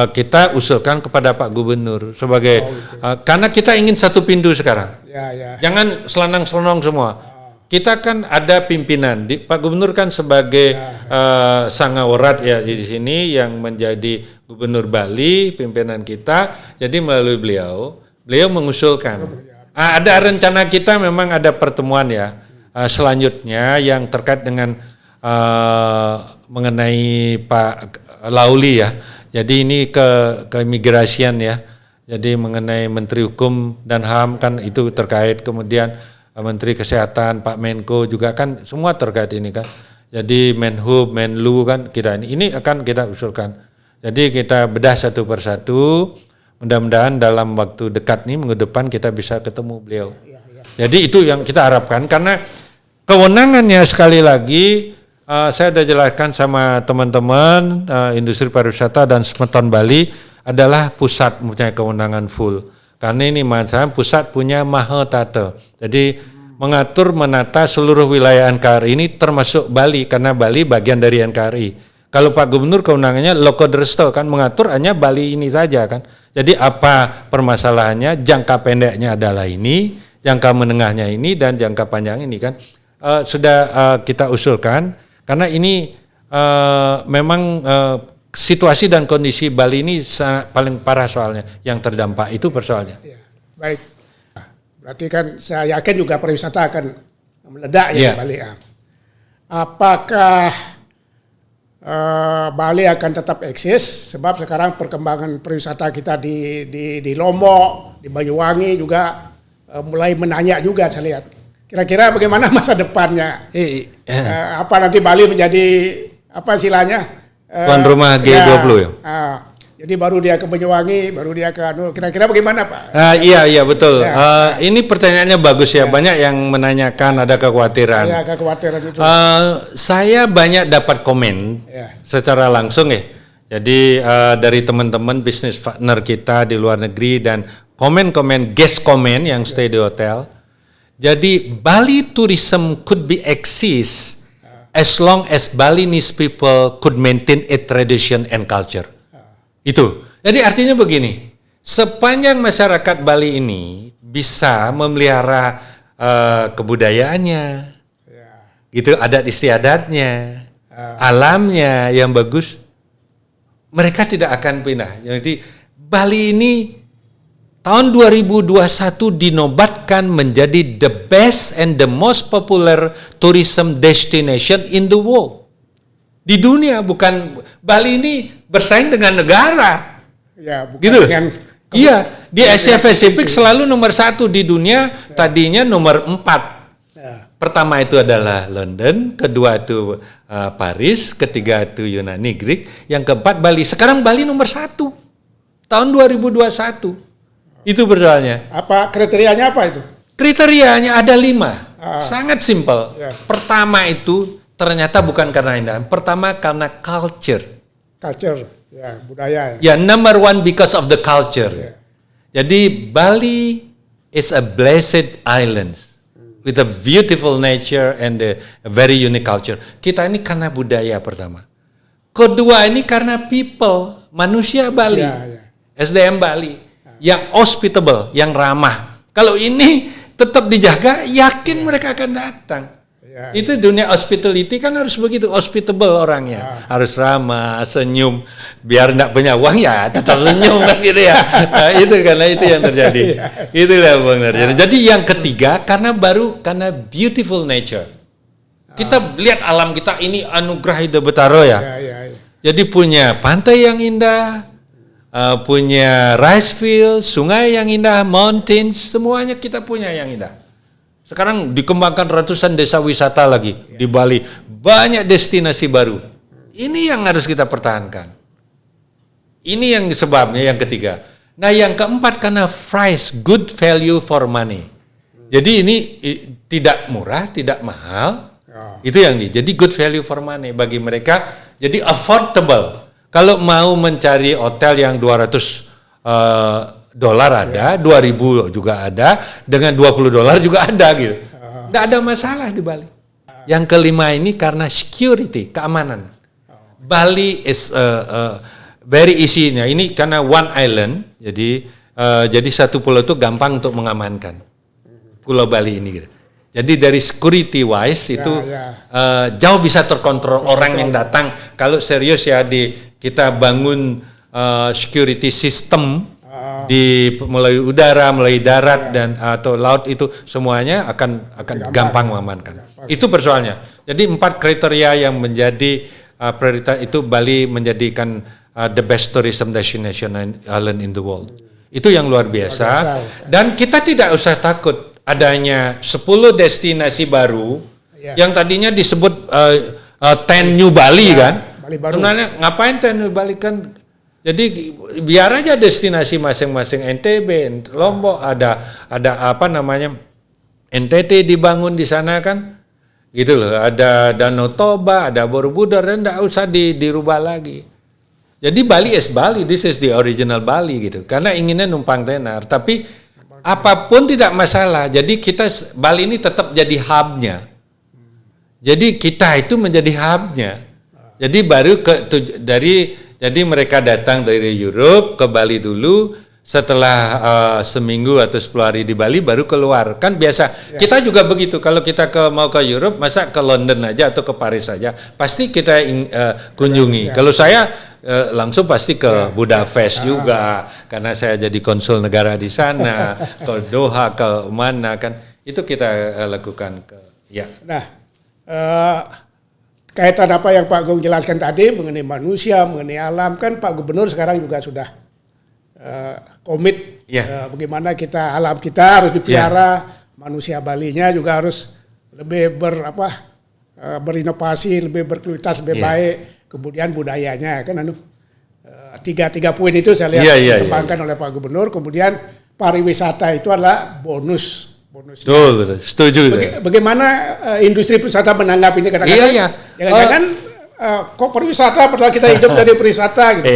kita usulkan kepada Pak Gubernur sebagai karena kita ingin satu pintu sekarang. Jangan selanang-selonong semua. Kita kan ada pimpinan, Pak Gubernur kan sebagai sangawarat ya di sini yang menjadi Gubernur Bali, pimpinan kita. Jadi melalui beliau mengusulkan. Ada rencana kita memang ada pertemuan ya selanjutnya yang terkait dengan mengenai Pak Lauli ya. Jadi ini ke imigrasian ya. Jadi mengenai Menteri Hukum dan HAM kan itu terkait, kemudian Menteri Kesehatan, Pak Menko juga kan semua terkait ini kan. Jadi Menhub, Menlu kan kita ini akan kita usulkan. Jadi kita bedah satu persatu. Mudah-mudahan dalam waktu dekat nih minggu depan kita bisa ketemu beliau. Jadi itu yang kita harapkan karena kewenangannya sekali lagi saya sudah jelaskan sama teman-teman industri pariwisata dan Semeton Bali adalah pusat punya kewenangan full. Karena ini masalah pusat punya Mahotata. Jadi menata seluruh wilayah NKRI ini termasuk Bali karena Bali bagian dari NKRI. Kalau Pak Gubernur kewenangannya Lokodresto kan mengatur hanya Bali ini saja kan. Jadi apa permasalahannya, jangka pendeknya adalah ini, jangka menengahnya ini dan jangka panjang ini kan. Sudah kita usulkan karena ini memang situasi dan kondisi Bali ini paling parah soalnya yang terdampak itu persoalnya. Ya, baik. Berarti kan saya yakin juga pariwisata akan meledak ya di Bali. Apakah Bali akan tetap eksis sebab sekarang perkembangan pariwisata kita di Lombok, di Banyuwangi juga mulai menanjak juga saya lihat. Kira-kira bagaimana masa depannya? Apa nanti Bali menjadi apa istilahnya? Tuan rumah G20 ya? Jadi baru dia ke Banyuwangi, baru dia ke kira-kira bagaimana Pak? Iya betul. Ini pertanyaannya bagus ya. Banyak yang menanyakan, ada kekhawatiran. Ya, kekhawatiran itu. Saya banyak dapat komen secara langsung ya. Jadi dari teman-teman bisnis partner kita di luar negeri dan komen-komen, guest comment yang stay di hotel. Jadi Bali tourism could be exist as long as Balinese people could maintain a tradition and culture. Itu. Jadi artinya begini, sepanjang masyarakat Bali ini bisa memelihara kebudayaannya, gitu, adat istiadatnya, alamnya yang bagus, mereka tidak akan pindah. Jadi Bali ini tahun 2021 dinobatkan menjadi the best and the most popular tourism destination in the world. Di dunia, bukan Bali ini bersaing dengan negara. Ya, bukan gitu. Dengan iya, di Asia Pasifik selalu nomor 1 di dunia, tadinya nomor 4. Pertama itu adalah London, kedua itu Paris, ketiga itu Yunani, Greek, yang keempat Bali. Sekarang Bali nomor 1 tahun 2021. Itu persoalannya. Apa kriterianya apa itu? Kriterianya ada 5, sangat simpel. Pertama itu ternyata bukan karena indah. Pertama karena culture. Culture, ya, budaya. Ya, number 1 because of the culture. Jadi Bali is a blessed island with a beautiful nature and a very unique culture. Kita ini karena budaya pertama. Kedua ini karena people, manusia Bali. SDM Bali yang hospitable, yang ramah. Kalau ini tetap dijaga, yakin mereka akan datang. Itu dunia hospitality kan harus begitu, hospitable orangnya, harus ramah, senyum, biar enggak punya uang ya tetap senyum kan gitu ya. Nah, itu karena itu yang terjadi. Itulah Bang Narjana. Jadi yang ketiga karena beautiful nature. Kita lihat alam kita ini anugerah Ida Betaro ya. Jadi punya pantai yang indah, punya rice field, sungai yang indah, mountains, semuanya kita punya yang indah. Sekarang dikembangkan ratusan desa wisata lagi di Bali. Banyak destinasi baru. Ini yang harus kita pertahankan. Ini yang sebabnya yang ketiga. Nah yang keempat karena price, good value for money. Jadi ini tidak murah, tidak mahal. Itu yang jadi good value for money bagi mereka. Jadi affordable. Kalau mau mencari hotel yang $200 ada, 2.000 juga ada, dengan $20 juga ada gitu. Tidak ada masalah di Bali. Yang kelima ini karena security, keamanan. Bali is very easy. Nah, ini karena one island, jadi satu pulau itu gampang untuk mengamankan. Pulau Bali ini gitu. Jadi dari security wise itu jauh bisa terkontrol orang yang datang. Kalau serius ya kita bangun security system mulai udara, mulai darat dan atau laut itu semuanya akan gampang mengamankan. Itu persoalannya. Jadi 4 kriteria yang menjadi prioritas itu Bali menjadikan the best tourism destination island in the world. Itu yang luar biasa. Dan kita tidak usah takut adanya 10 destinasi baru yang tadinya disebut 10 New Bali kan. Bali baru. Sebenarnya ngapain 10 New Bali kan? Jadi biar aja destinasi masing-masing, NTB, Lombok ada apa namanya NTT dibangun di sana kan, gitu loh. Ada Danau Toba, ada Borobudur, dan tidak usah dirubah lagi. Jadi Bali is Bali, this is the original Bali gitu. Karena inginnya numpang tenar, tapi apapun tidak masalah. Jadi Bali ini tetap jadi hubnya. Jadi kita itu menjadi hubnya. Jadi Jadi mereka datang dari Europe ke Bali dulu, setelah seminggu atau 10 hari di Bali baru keluar. Kan biasa, kita juga begitu. Kalau kita mau ke Europe, masa ke London aja atau ke Paris saja, pasti kita kunjungi. Kalau saya langsung pasti ke Budapest juga, karena saya jadi konsul negara di sana, ke Doha, ke mana kan, itu kita lakukan. Nah, kaitan apa yang Pak Agung jelaskan tadi mengenai manusia, mengenai alam, kan Pak Gubernur sekarang juga sudah komit bagaimana alam kita harus dipelihara, manusia Bali-nya juga harus lebih berinovasi, lebih berkualitas, lebih baik, kemudian budayanya kan tiga poin itu saya lihat dikembangkan oleh Pak Gubernur. Kemudian pariwisata itu adalah bonus. Betul, setuju. Bagaimana industri pariwisata menanggapi ini kadang-kadang? Jangan-jangan kok pariwisata padahal kita hidup dari pariwisata gitu.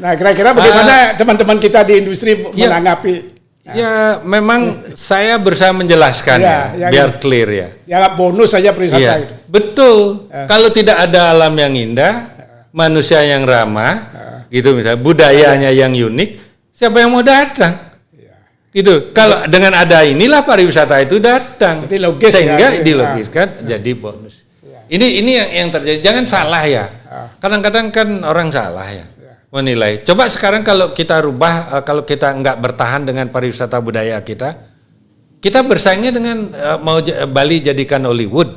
Nah, kira-kira bagaimana teman-teman kita di industri menanggapi? Ya, memang saya berusaha menjelaskan biar clear ya. Ya bonus saja pariwisata gitu. Betul. Kalau tidak ada alam yang indah, manusia yang ramah, gitu misalnya, budayanya yang unik, siapa yang mau datang? Gitu. Kalau dengan ada inilah pariwisata itu datang. Jadi logis sehingga dilogiskan jadi bonus. Ini yang terjadi. Jangan salah ya. Kadang-kadang kan orang salah ya menilai. Coba sekarang kalau kita rubah, kalau kita nggak bertahan dengan pariwisata budaya kita bersaingnya dengan mau Bali jadikan Hollywood.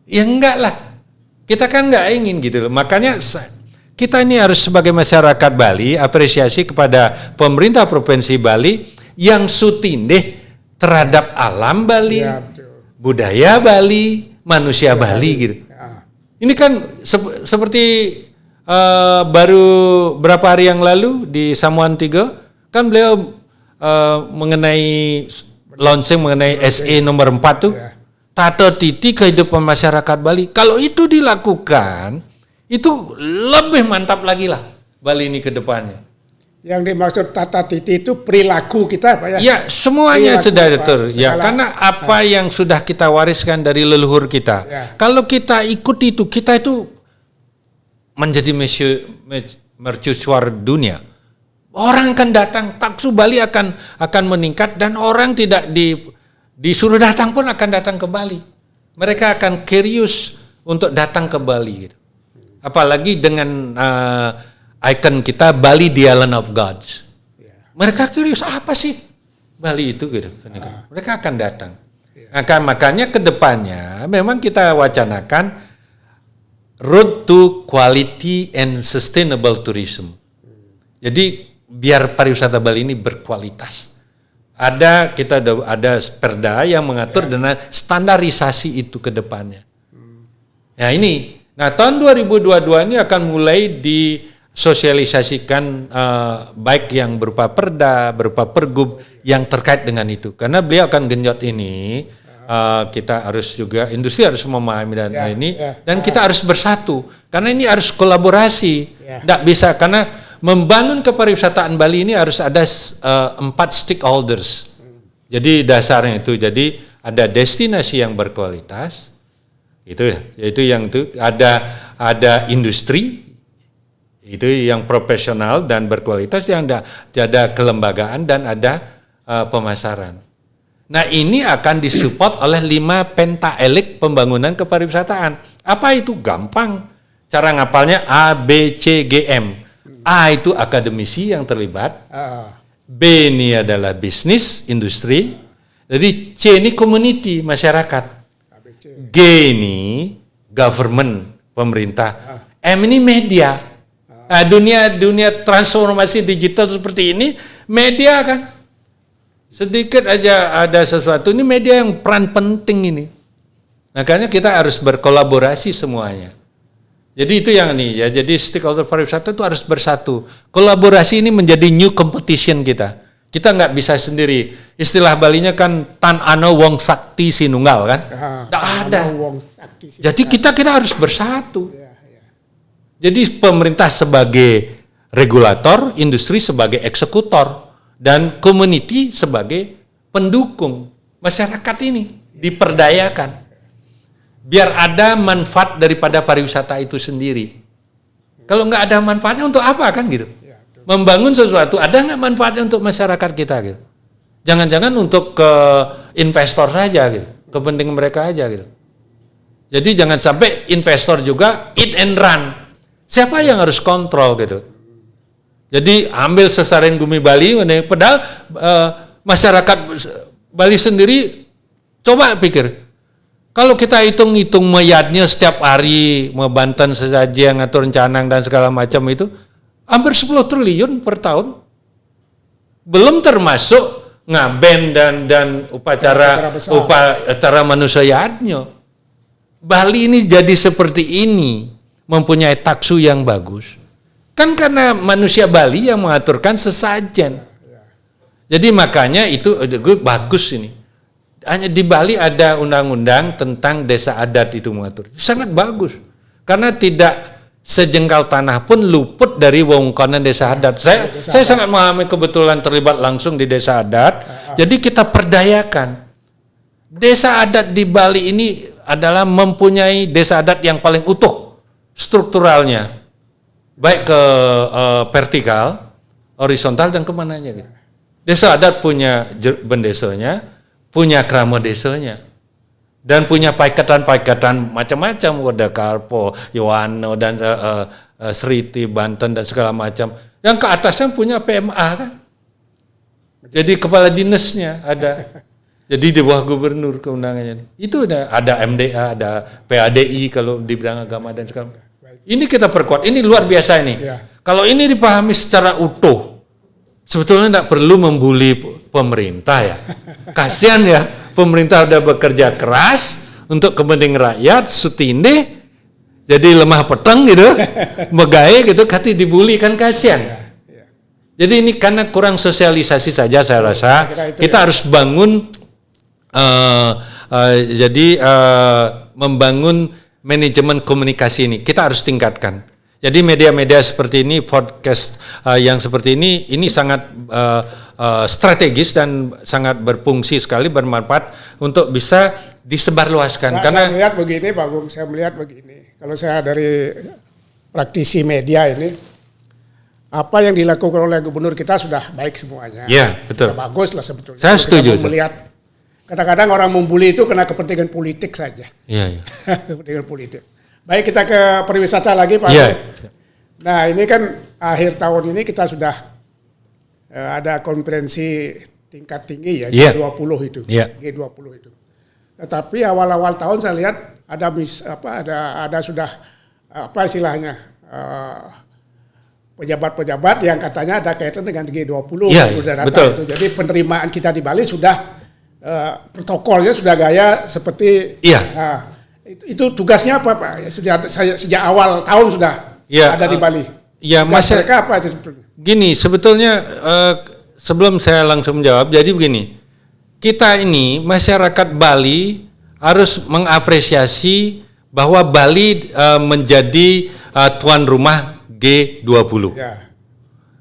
Ya enggak lah. Kita kan nggak ingin gitu loh. Makanya kita ini harus sebagai masyarakat Bali apresiasi kepada pemerintah Provinsi Bali yang sutindih terhadap alam Bali, budaya Bali, manusia Bali gitu. Ini kan seperti baru berapa hari yang lalu di Samuan 3 kan beliau mengenai launching mengenai SE nomor 4 tuh tata titi kehidupan masyarakat Bali. Kalau itu dilakukan itu lebih mantap lagi lah Bali ini ke depannya. Yang dimaksud tata titi itu perilaku kita Pak ya? Ya, semuanya sudah diatur. Ya, karena apa yang sudah kita wariskan dari leluhur kita. Kalau kita ikuti itu, kita itu menjadi mercusuar dunia. Orang akan datang, taksu Bali akan meningkat dan orang tidak disuruh datang pun akan datang ke Bali. Mereka akan curious untuk datang ke Bali gitu. Apalagi dengan ikon kita Bali the Island of Gods. Mereka curious apa sih Bali itu gitu. Mereka akan datang. Makanya ke depannya memang kita wacanakan road to quality and sustainable tourism. Jadi biar pariwisata Bali ini berkualitas. Kita ada perda yang mengatur dengan standarisasi itu ke depannya. Nah ini. Nah, tahun 2022 ini akan mulai disosialisasikan baik yang berupa perda, berupa pergub yang terkait dengan itu. Karena beliau akan genjot ini, kita harus juga, industri harus memahami dan kita harus bersatu. Karena ini harus kolaborasi. Tidak bisa, karena membangun kepariwisataan Bali ini harus ada 4 stakeholders. Jadi dasarnya itu, jadi ada destinasi yang berkualitas, itu yang ada industri itu yang profesional dan berkualitas, yang ada kelembagaan dan ada pemasaran. Nah, ini akan disupport oleh 5 pentaelik pembangunan kepariwisataan. Apa itu? Gampang. Cara ngapalnya A, B, C, G, M. A itu akademisi yang terlibat. B ini adalah bisnis, industri. Jadi C ini community, masyarakat. G ini government, pemerintah. M ini media. Nah, dunia transformasi digital seperti ini, media kan. Sedikit aja ada sesuatu, ini media yang peran penting ini. Makanya kita harus berkolaborasi semuanya. Jadi itu yang ini ya. Jadi stakeholder pariwisata itu harus bersatu. Kolaborasi ini menjadi new competition kita. Kita nggak bisa sendiri. Istilah Balinya kan tan ano wong sakti sinunggal kan. Nggak ada. Jadi kita harus bersatu. Jadi pemerintah sebagai regulator, industri sebagai eksekutor, dan community sebagai pendukung. Masyarakat ini diperdayakan. Biar ada manfaat daripada pariwisata itu sendiri. Kalau nggak ada manfaatnya untuk apa kan gitu? Membangun sesuatu, ada nggak manfaatnya untuk masyarakat kita gitu? Jangan-jangan untuk ke investor saja gitu, kepentingan mereka aja gitu. Jadi jangan sampai investor juga eat and run. Siapa yang harus kontrol gitu? Jadi ambil sesajen Bumi Bali, padahal masyarakat Bali sendiri coba pikir, Kalau kita hitung-hitung meyatnya setiap hari, Banten sesaji yang ngatur Canang dan segala macam itu, hampir 10 triliun per tahun. Belum termasuk ngaben dan upacara manusiaatnya. Bali ini jadi seperti ini, mempunyai taksu yang bagus. Kan karena manusia Bali yang mengaturkan sesajen. Jadi makanya itu bagus ini. Hanya di Bali ada undang-undang tentang desa adat itu mengatur. Sangat bagus. Karena tidak sejengkal tanah pun luput dari wewengkonan desa adat. Saya sangat memahami, kebetulan terlibat langsung di desa adat. Jadi kita perdayakan. Desa adat di Bali ini adalah mempunyai desa adat yang paling utuh strukturalnya. Baik ke vertikal, horizontal dan kemananya gitu. Desa adat punya bendesanya, punya krama desanya, dan punya paikatan-paikatan macam-macam, Wada Karpo, Yohano dan Seriti, Banten dan segala macam. Yang ke atasnya punya PMA kan. Jadi kepala dinasnya ada. Jadi di bawah gubernur keundangannya. Itu ada MDA, ada PADI kalau di bidang agama dan segala macam. Ini kita perkuat. Ini luar biasa ini. Ya. Kalau ini dipahami secara utuh, sebetulnya tidak perlu membuli pemerintah ya. Kasihan ya, pemerintah udah bekerja keras untuk kepentingan rakyat, sutinde jadi lemah peteng gitu, megae gitu, kati dibuli kan kasihan. Jadi ini karena kurang sosialisasi saja saya rasa. Kita harus bangun, membangun manajemen komunikasi ini. Kita harus tingkatkan. Jadi media-media seperti ini, podcast yang seperti ini sangat strategis dan sangat berfungsi sekali, bermanfaat untuk bisa disebarluaskan. Nah, karena saya melihat begini, Pak Gum, saya melihat begini. Kalau saya dari praktisi media ini, apa yang dilakukan oleh gubernur kita sudah baik semuanya. Iya, betul. Sudah bagus lah sebetulnya. Saya setuju. Melihat kadang-kadang orang membuli itu kena kepentingan politik saja. Iya. Kepentingan politik. Baik, kita ke pariwisata lagi, Pak. Yeah. Nah, ini kan akhir tahun ini kita sudah ada konferensi tingkat tinggi ya, G20 itu. Yeah. G20 itu. Tetapi awal-awal tahun saya lihat ada sudah apa istilahnya pejabat-pejabat yang katanya ada kaitan dengan G20. Yeah, betul. Itu. Jadi penerimaan kita di Bali sudah protokolnya sudah gaya seperti. Yeah. Itu tugasnya apa, Pak? Sejak awal tahun sudah ada di Bali. Ya, mereka apa itu sebetulnya? Gini, sebetulnya sebelum saya langsung menjawab, jadi begini, kita ini masyarakat Bali harus mengapresiasi bahwa Bali menjadi tuan rumah G20. Ya.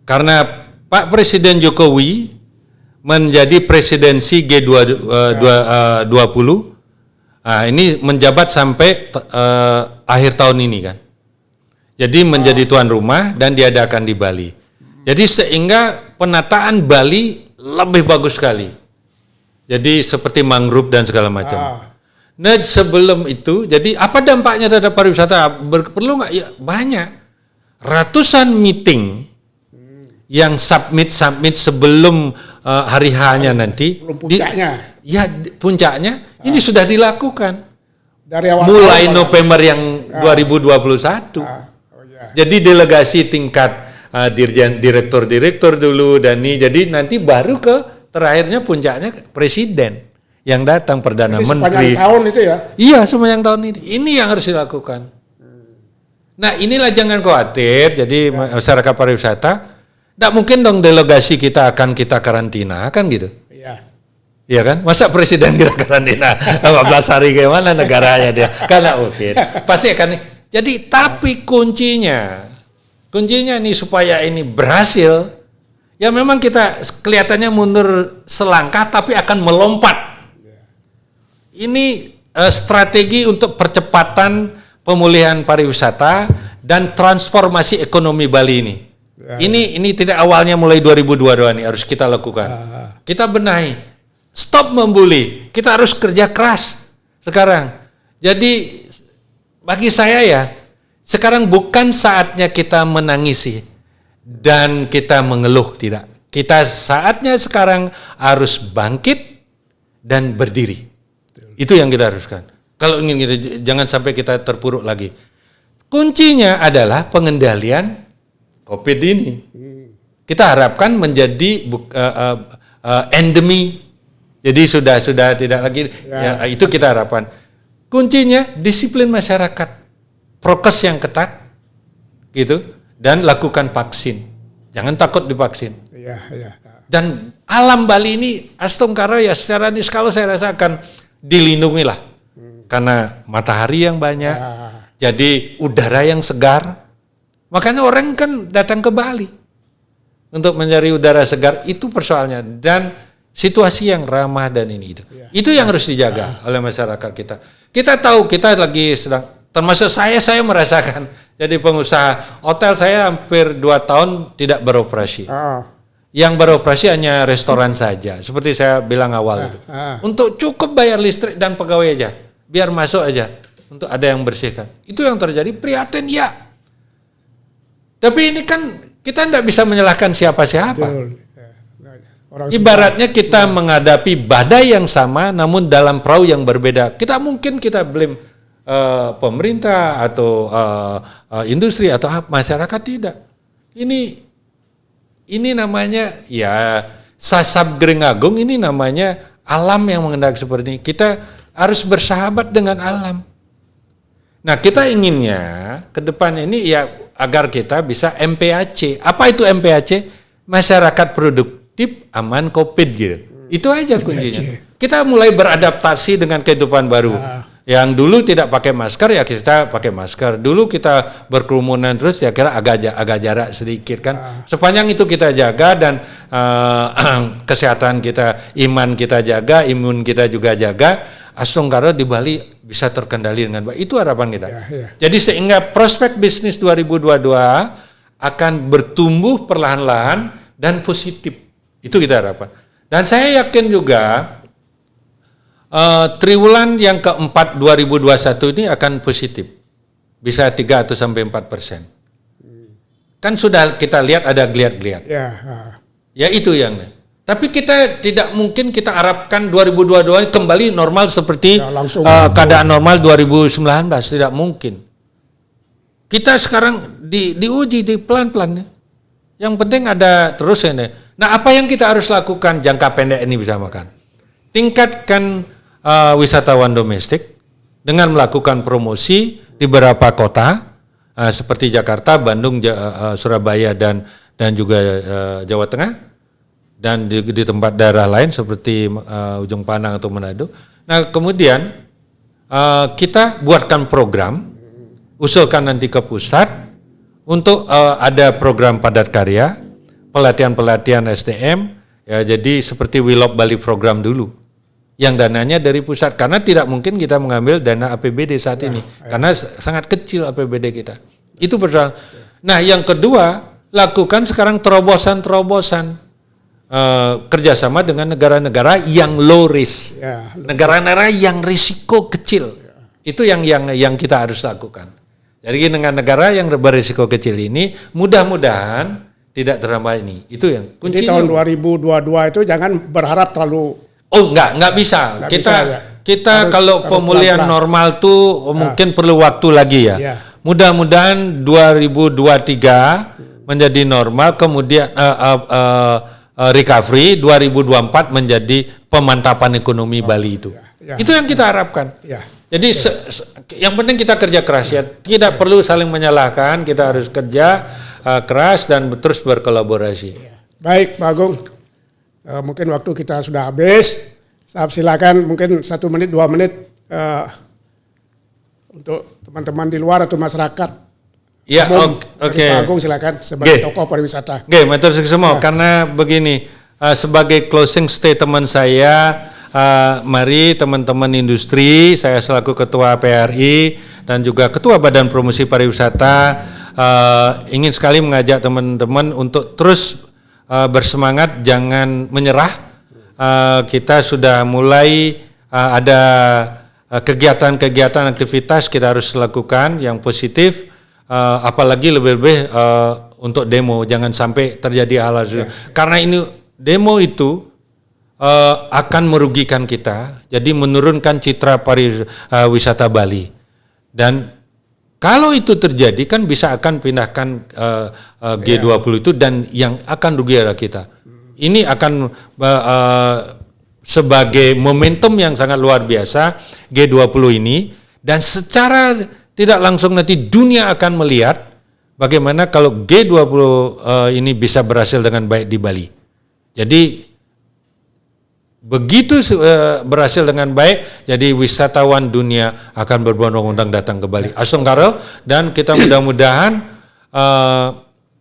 Karena Pak Presiden Jokowi menjadi presidensi G20. Nah, ini menjabat sampai akhir tahun ini kan. Jadi menjadi tuan rumah dan diadakan di Bali. Jadi sehingga penataan Bali lebih bagus sekali. Jadi seperti mangrove dan segala macam. Nah, sebelum itu, jadi apa dampaknya terhadap pariwisata? Perlu nggak? Ya, banyak. Ratusan meeting yang submit sebelum hari H-nya nanti. Belum puncaknya. Puncaknya ini sudah dilakukan dari awal mulai November yang 2021. Jadi delegasi tingkat direktur dulu dan ini, jadi nanti baru ke terakhirnya puncaknya presiden yang datang, perdana menteri. Sepanjang tahun itu ya? Iya, sepanjang tahun ini. Ini yang harus dilakukan. Nah, inilah jangan khawatir. Jadi masyarakat pariwisata, tidak mungkin dong delegasi kita akan kita karantina kan gitu. Iya kan? Masa presiden kira karantina 14 hari gimana negaranya dia? Karena mungkin. Pasti akan. Jadi tapi kuncinya nih supaya ini berhasil, ya memang kita kelihatannya mundur selangkah tapi akan melompat. Ini strategi untuk percepatan pemulihan pariwisata dan transformasi ekonomi Bali ini. Ini tidak awalnya mulai 2022 ini harus kita lakukan. Kita benahi. Stop membuli, kita harus kerja keras sekarang. Jadi bagi saya ya, sekarang bukan saatnya kita menangisi dan kita mengeluh, tidak. Kita saatnya sekarang harus bangkit dan berdiri. Itu yang kita haruskan. Kalau ingin gitu, jangan sampai kita terpuruk lagi. Kuncinya adalah pengendalian COVID ini. Kita harapkan menjadi endemi. Jadi sudah tidak lagi. Ya, itu kita harapkan. Kuncinya disiplin masyarakat, prokes yang ketat, gitu, dan lakukan vaksin. Jangan takut divaksin. Dan alam Bali ini, Astungkara ya secara niskala saya rasa akan dilindungi lah. Karena matahari yang banyak, jadi udara yang segar. Makanya orang kan datang ke Bali untuk mencari udara segar, itu persoalannya. Dan situasi yang ramah dan ini itu. Itu yang harus dijaga oleh masyarakat kita. Kita tahu kita lagi sedang, termasuk saya merasakan jadi pengusaha hotel, saya hampir 2 tahun tidak beroperasi. Yang beroperasi hanya restoran saja, seperti saya bilang awal itu. Untuk cukup bayar listrik dan pegawai aja, biar masuk aja, untuk ada yang bersihkan. Itu yang terjadi, prihatin ya. Tapi ini kan kita tidak bisa menyalahkan siapa-siapa. Ibaratnya kita menghadapi badai yang sama, namun dalam perahu yang berbeda. Kita blame pemerintah atau industri atau masyarakat, tidak. Ini namanya ya Sasab Gering Agung, ini namanya alam yang mengendaki seperti ini. Kita harus bersahabat dengan alam. Nah, kita inginnya ke depan ini ya agar kita bisa MPAC. Apa itu MPAC? Masyarakat produktif aman COVID gitu. Itu aja kuncinya. Kita mulai beradaptasi dengan kehidupan baru. Yang dulu tidak pakai masker ya kita pakai masker. Dulu kita berkerumunan terus ya kira agak jarak sedikit kan. Sepanjang itu kita jaga dan kesehatan kita, iman kita jaga, imun kita juga jaga. Astungkara di Bali bisa terkendali dengan baik. Itu harapan kita. Jadi sehingga prospek bisnis 2022 akan bertumbuh perlahan-lahan dan positif. Itu kita harapkan. Dan saya yakin juga triwulan yang keempat 2021 ini akan positif, bisa 3 atau sampai 4%. Kan sudah kita lihat ada geliat-geliat. Ya itu yang. Tapi kita tidak mungkin kita harapkan 2022 kembali normal seperti keadaan normal 2019, tidak mungkin. Kita sekarang diuji di pelan-pelan. Yang penting ada terus ini. Nah, apa yang kita harus lakukan jangka pendek ini bisa makan? Tingkatkan wisatawan domestik dengan melakukan promosi di beberapa kota seperti Jakarta, Bandung, Surabaya dan juga Jawa Tengah, dan di tempat daerah lain seperti Ujung Panang atau Manado. Nah, kemudian kita buatkan program, usulkan nanti ke pusat untuk ada program padat karya, pelatihan SDM, ya jadi seperti We Love Bali program dulu. Yang dananya dari pusat, karena tidak mungkin kita mengambil dana APBD saat ini, karena sangat kecil APBD kita. Itu persoalan. Nah, yang kedua, lakukan sekarang terobosan kerjasama dengan negara-negara yang low risk, negara-negara yang risiko kecil. Itu yang kita harus lakukan. Jadi dengan negara yang berisiko kecil ini, mudah-mudahan tidak terlambat ini. Itu yang kuncinya. Jadi tahun 2022 itu jangan berharap terlalu. Oh enggak bisa. Kita kalau pemulihan normal tuh mungkin perlu waktu lagi ya. Mudah-mudahan 2023 menjadi normal, kemudian recovery 2024 menjadi pemantapan ekonomi Bali itu. Itu yang kita harapkan. Jadi yang penting kita kerja keras ya. Tidak perlu saling menyalahkan, kita harus kerja keras dan terus berkolaborasi. Baik, Pak Agung. Mungkin waktu kita sudah habis. Saya silakan mungkin 1 menit 2 menit untuk teman-teman di luar atau masyarakat. Ya, oke. Pak Agung silakan sebagai tokoh pariwisata. Oke, matur suwun semua. Karena begini, sebagai closing statement saya, mari teman-teman industri, saya selaku Ketua PRI dan juga Ketua Badan Promosi Pariwisata ingin sekali mengajak teman-teman untuk terus bersemangat, jangan menyerah. Kita sudah mulai ada kegiatan-kegiatan aktivitas kita harus lakukan yang positif, apalagi lebih-lebih untuk demo, jangan sampai terjadi hal-hal. Karena ini demo itu akan merugikan kita, jadi menurunkan citra pariwisata Bali. Dan kalau itu terjadi kan bisa akan pindahkan G20 itu, dan yang akan rugi adalah kita. Ini akan sebagai momentum yang sangat luar biasa G20 ini, dan secara tidak langsung nanti dunia akan melihat bagaimana kalau G20 ini bisa berhasil dengan baik di Bali. Jadi begitu berhasil dengan baik, jadi wisatawan dunia akan berbondong-bondong datang ke Bali. Asongkaro, dan kita mudah-mudahan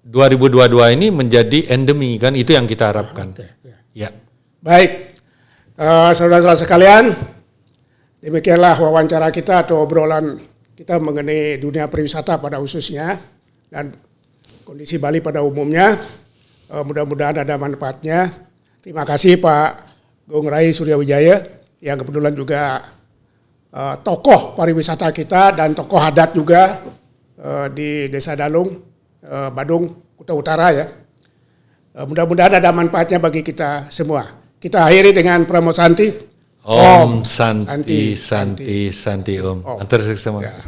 2022 ini menjadi endemi, kan itu yang kita harapkan. Ya. Baik, saudara-saudara sekalian, demikianlah wawancara kita atau obrolan kita mengenai dunia pariwisata pada khususnya dan kondisi Bali pada umumnya. Mudah-mudahan ada manfaatnya. Terima kasih Pak Gung Rai Suryawijaya yang kebetulan juga tokoh pariwisata kita dan tokoh adat juga di Desa Dalung, Badung, Kuta Utara ya. Mudah-mudahan ada manfaatnya bagi kita semua. Kita akhiri dengan Pramo Santi. Om Santi Santi Santi Om. Antar semua. Ya.